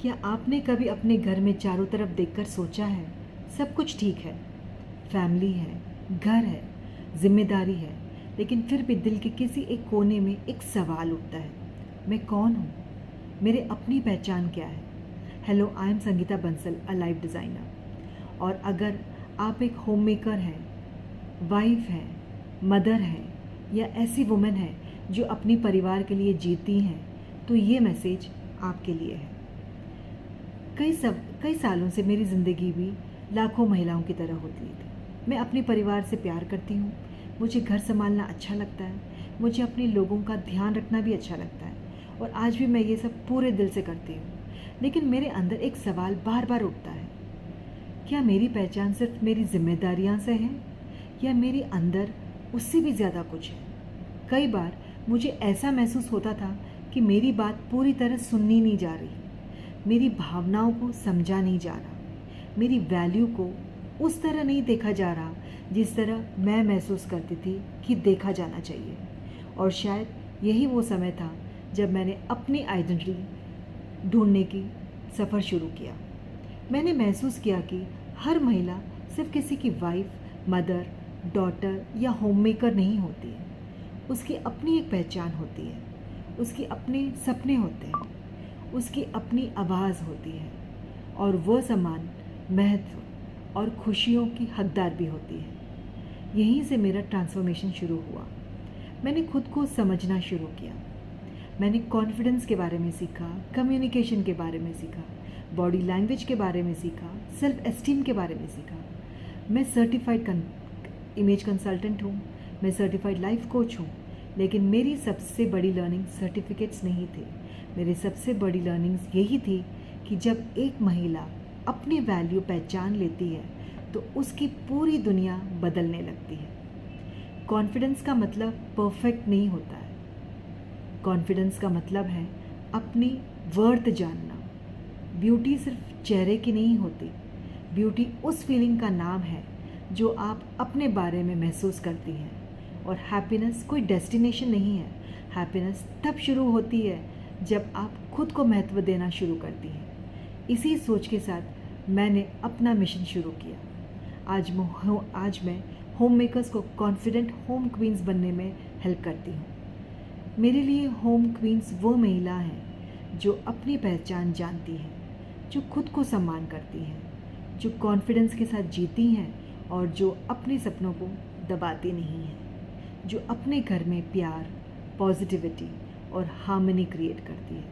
क्या आपने कभी अपने घर में चारों तरफ देखकर सोचा है, सब कुछ ठीक है, फैमिली है, घर है, जिम्मेदारी है, लेकिन फिर भी दिल के किसी एक कोने में एक सवाल उठता है, मैं कौन हूँ? मेरे अपनी पहचान क्या है? Hello, I am Sangeeta Bansal, a life designer. और अगर आप एक होम मेकर हैं, वाइफ हैं, मदर हैं, या ऐसी वुमेन है जो अपनी परिवार के लिए जीती हैं, तो ये मैसेज आपके लिए है। कई सालों से मेरी ज़िंदगी भी लाखों महिलाओं की तरह होती थी। मैं अपने परिवार से प्यार करती हूँ, मुझे घर संभालना अच्छा लगता है, मुझे अपने लोगों का ध्यान रखना भी अच्छा लगता है, और आज भी मैं ये सब पूरे दिल से करती हूँ। लेकिन मेरे अंदर एक सवाल बार बार उठता है, क्या मेरी पहचान सिर्फ मेरी जिम्मेदारियाँ से है, या मेरे अंदर उससे भी ज़्यादा कुछ है? कई बार मुझे ऐसा महसूस होता था कि मेरी बात पूरी तरह सुननी नहीं जा रही, मेरी भावनाओं को समझा नहीं जा रहा, मेरी वैल्यू को उस तरह नहीं देखा जा रहा जिस तरह मैं महसूस करती थी कि देखा जाना चाहिए। और शायद यही वो समय था जब मैंने अपनी आइडेंटिटी ढूंढने की सफ़र शुरू किया। मैंने महसूस किया कि हर महिला सिर्फ किसी की वाइफ, मदर, डॉटर या होममेकर नहीं होती है। उसकी अपनी एक पहचान होती है, उसके अपने सपने होते हैं, उसकी अपनी आवाज़ होती है, और वह सम्मान, महत्व और खुशियों की हकदार भी होती है। यहीं से मेरा ट्रांसफॉर्मेशन शुरू हुआ। मैंने खुद को समझना शुरू किया। मैंने कॉन्फिडेंस के बारे में सीखा, कम्युनिकेशन के बारे में सीखा, बॉडी लैंग्वेज के बारे में सीखा, सेल्फ एस्टीम के बारे में सीखा। मैं सर्टिफाइड इमेज कंसल्टेंट हूँ, मैं सर्टिफाइड लाइफ कोच हूँ, लेकिन मेरी सबसे बड़ी लर्निंग सर्टिफिकेट्स नहीं थे। मेरी सबसे बड़ी लर्निंग्स यही थी कि जब एक महिला अपनी वैल्यू पहचान लेती है तो उसकी पूरी दुनिया बदलने लगती है। कॉन्फिडेंस का मतलब परफेक्ट नहीं होता है। कॉन्फिडेंस का मतलब है अपनी वर्थ जानना। ब्यूटी सिर्फ चेहरे की नहीं होती, ब्यूटी उस फीलिंग का नाम है जो आप अपने बारे में महसूस करती हैं। और हैप्पीनेस कोई डेस्टिनेशन नहीं है। हैप्पीनेस तब शुरू होती है जब आप खुद को महत्व देना शुरू करती हैं। इसी सोच के साथ मैंने अपना मिशन शुरू किया। आज मैं होम मेकर्स को कॉन्फिडेंट होम क्वींस बनने में हेल्प करती हूँ। मेरे लिए होम क्वींस वो महिला हैं जो अपनी पहचान जानती हैं, जो खुद को सम्मान करती हैं, जो कॉन्फिडेंस के साथ जीती हैं, और जो अपने सपनों को दबाती नहीं हैं, जो अपने घर में प्यार, पॉजिटिविटी और हार्मनी क्रिएट करती है,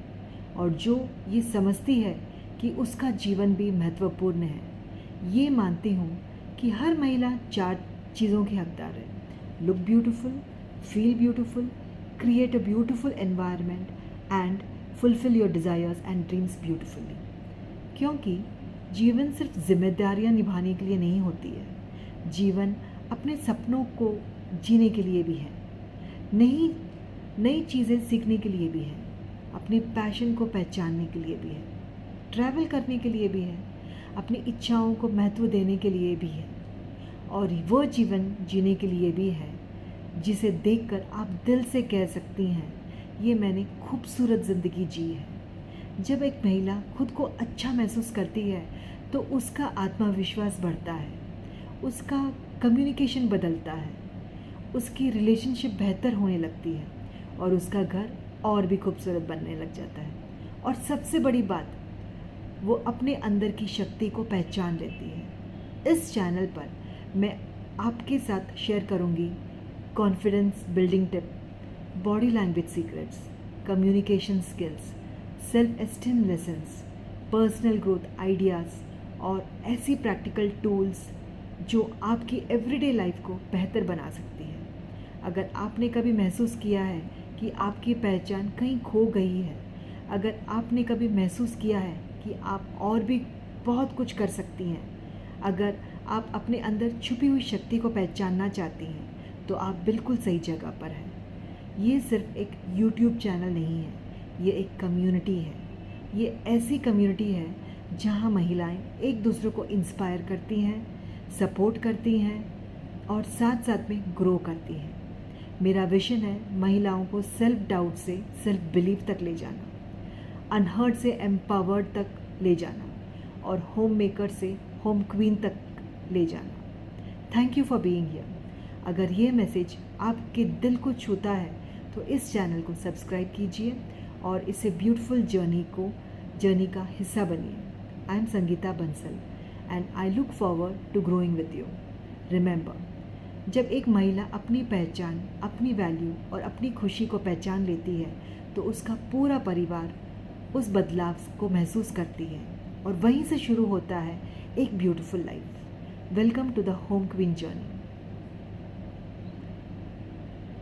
और जो ये समझती है कि उसका जीवन भी महत्वपूर्ण है। ये मानती हूँ कि हर महिला 4 चीज़ों की हकदार है: look beautiful, feel beautiful, create a beautiful environment and fulfill your desires and dreams beautifully। क्योंकि जीवन सिर्फ जिम्मेदारियां निभाने के लिए नहीं होती है, जीवन अपने सपनों को जीने के लिए भी है, नई नई चीज़ें सीखने के लिए भी है, अपने पैशन को पहचानने के लिए भी है, ट्रैवल करने के लिए भी है, अपनी इच्छाओं को महत्व देने के लिए भी है, और वह जीवन जीने के लिए भी है जिसे देखकर आप दिल से कह सकती हैं, ये मैंने खूबसूरत ज़िंदगी जी है। जब एक महिला खुद को अच्छा महसूस करती है तो उसका आत्मविश्वास बढ़ता है, उसका कम्युनिकेशन बदलता है, उसकी रिलेशनशिप बेहतर होने लगती है, और उसका घर और भी खूबसूरत बनने लग जाता है। और सबसे बड़ी बात, वो अपने अंदर की शक्ति को पहचान लेती है। इस चैनल पर मैं आपके साथ शेयर करूँगी confidence building tip, body language secrets, communication skills, self esteem lessons, personal growth ideas और ऐसी प्रैक्टिकल टूल्स जो आपकी एवरीडे लाइफ को बेहतर बना सकती है। अगर आपने कभी महसूस किया है कि आपकी पहचान कहीं खो गई है, अगर आपने कभी महसूस किया है कि आप और भी बहुत कुछ कर सकती हैं, अगर आप अपने अंदर छुपी हुई शक्ति को पहचानना चाहती हैं, तो आप बिल्कुल सही जगह पर हैं। ये सिर्फ एक YouTube चैनल नहीं है, ये एक कम्युनिटी है। ये ऐसी कम्युनिटी है जहाँ महिलाएं एक दूसरे को इंस्पायर करती हैं, सपोर्ट करती हैं और साथ साथ में ग्रो करती हैं। मेरा विजन है महिलाओं को सेल्फ डाउट से सेल्फ बिलीव तक ले जाना। अनहर्ड से एम्पावर्ड तक ले जाना और होम मेकर से होम क्वीन तक ले जाना। Thank you for being here. अगर ये मैसेज आपके दिल को छूता है तो इस चैनल को सब्सक्राइब कीजिए और इसे ब्यूटीफुल जर्नी का हिस्सा बनिए। I am Sangeeta Bansal and I look forward to growing with you. Remember, जब एक महिला अपनी पहचान, अपनी वैल्यू और अपनी खुशी को पहचान लेती है तो उसका पूरा परिवार उस बदलाव को महसूस करती है और वहीं से शुरू होता है एक beautiful life. Welcome to the home queen journey.